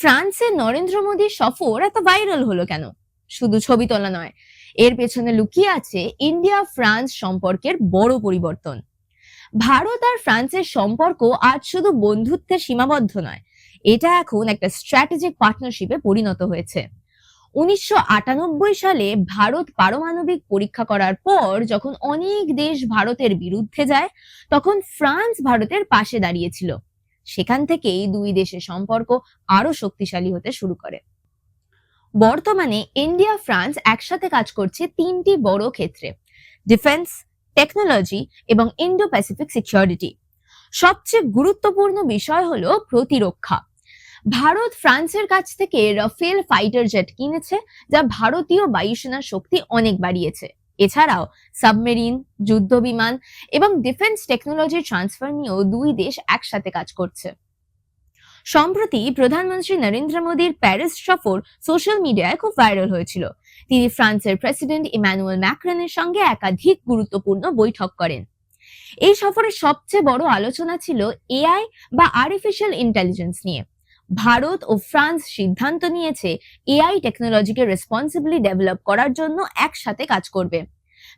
ফ্রান্সের নরেন্দ্র মোদীর সফর এত ভাইরাল হলো কেন? শুধু ছবি তোলা নয়, এর পেছনে লুকিয়ে আছে ইন্ডিয়া ফ্রান্স সম্পর্কের বড় পরিবর্তন। ভারত আর ফ্রান্সের সম্পর্ক আজ শুধু বন্ধুত্বে সীমাবদ্ধ নয়, এটা এখন একটা স্ট্র্যাটেজিক পার্টনারশিপে পরিণত হয়েছে। 1998 সালে ভারত পারমাণবিক পরীক্ষা করার পর যখন অনেক দেশ ভারতের বিরুদ্ধে যায়, তখন ফ্রান্স ভারতের পাশে দাঁড়িয়েছিল। সেখান থেকেই দুই দেশের সম্পর্ক আরো শক্তিশালী হতে শুরু করে। বর্তমানে ইন্ডিয়া ফ্রান্স একসাথে কাজ করছে তিনটি বড় ক্ষেত্রে: ডিফেন্স, টেকনোলজি এবং ইন্ডো প্যাসিফিক সিকিউরিটি। সবচেয়ে গুরুত্বপূর্ণ বিষয় হলো প্রতিরক্ষা। ভারত ফ্রান্সের কাছ থেকে রাফেল ফাইটার জেট কিনেছে, যা ভারতীয় বায়ুসেনার শক্তি অনেক বাড়িয়েছে। এছাড়াও সাবমেরিন, যুদ্ধ বিমান এবং ডিফেন্স টেকনোলজি ট্রান্সফার নিয়েও দুই দেশ একসাথে কাজ করছে। সম্প্রতি প্রধানমন্ত্রী নরেন্দ্র মোদীর প্যারিস সফর সোশ্যাল মিডিয়ায় খুব ভাইরাল হয়েছিল। তিনি ফ্রান্সের প্রেসিডেন্ট ইমানুয়েল ম্যাক্রনের সঙ্গে একাধিক গুরুত্বপূর্ণ বৈঠক করেন। এই সফরের সবচেয়ে বড় আলোচনা ছিল এআই বা আর্টিফিশিয়াল ইন্টেলিজেন্স নিয়ে। ভারত ও ফ্রান্স সিদ্ধান্ত নিয়েছে এআই টেকনোলজিকে রেসপন্সিবলি ডেভেলপ করার জন্য একসাথে কাজ করবে।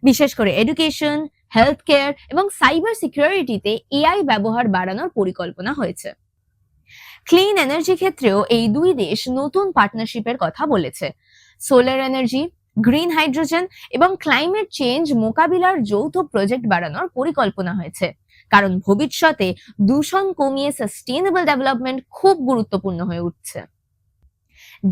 বিশেষ করে এডুকেশন, হেলথ কেয়ার এবং সাইবার সিকিউরিটিতে এআই ব্যবহার বাড়ানোর পরিকল্পনা হয়েছে। ক্লিন এনার্জি ক্ষেত্রেও এই দুই দেশ নতুন পার্টনারশিপের কথা বলেছে। সোলার এনার্জি, গ্রিন হাইড্রোজেন এবং ক্লাইমেট চেঞ্জ মোকাবিলার যৌথ প্রজেক্ট বাড়ানোর পরিকল্পনা হয়েছে, কারণ ভবিষ্যতে দূষণ কমিয়ে সাস্টেইনেবল ডেভেলপমেন্ট খুব গুরুত্বপূর্ণ হয়ে উঠছে।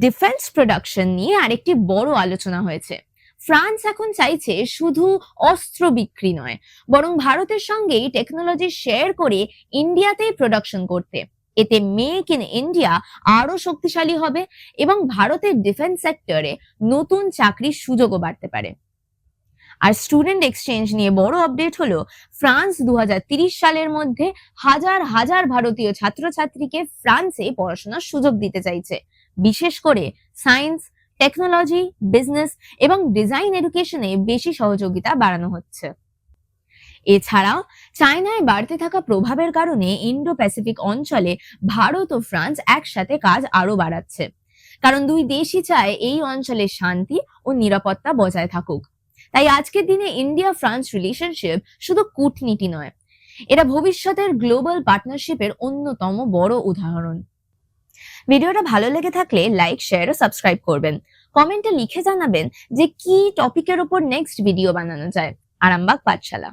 ডিফেন্স প্রোডাকশন নিয়ে আরেকটি বড় আলোচনা হয়েছে। ফ্রান্স এখন চাইছে শুধু অস্ত্র বিক্রি নয়, বরং ভারতের সঙ্গেই টেকনোলজি শেয়ার করে ইন্ডিয়াতেই প্রোডাকশন করতে। এতে মেক ইন ইন্ডিয়া আরো শক্তিশালী হবে এবং ভারতের ডিফেন্স সেক্টরে নতুন চাকরির সুযোগও বাড়তে পারে। আর স্টুডেন্ট এক্সচেঞ্জ নিয়ে বড় আপডেট হলো, ফ্রান্স 2030 সালের মধ্যে হাজার হাজার ভারতীয় ছাত্রছাত্রীকে ফ্রান্সে পড়াশোনার সুযোগ দিতে চাইছে। বিশেষ করে সায়েন্স, টেকনোলজি, বিজনেস এবং ডিজাইন এডুকেশনে বেশি সহযোগিতা বাড়ানো হচ্ছে। এছাড়াও চায়নায় বাড়তে থাকা প্রভাবের কারণে ইন্ডো প্যাসিফিক অঞ্চলে ভারত ও ফ্রান্স একসাথে কাজ আরো বাড়াচ্ছে, কারণ দুই দেশই চায় এই অঞ্চলে শান্তি ও নিরাপত্তা বজায় থাকুক। তাই আজকের দিনে ইন্ডিয়া ফ্রান্স রিলেশনশিপ শুধু কূটনীতি নয়, এটা ভবিষ্যতের গ্লোবাল পার্টনারশিপের অন্যতম বড় উদাহরণ। ভিডিওটা ভালো লেগে থাকলে লাইক, শেয়ার ও সাবস্ক্রাইব করবেন। কমেন্টে লিখে জানাবেন যে কি টপিকের উপর নেক্সট ভিডিও বানানো যায়। আরামবাগ পাঠশালা।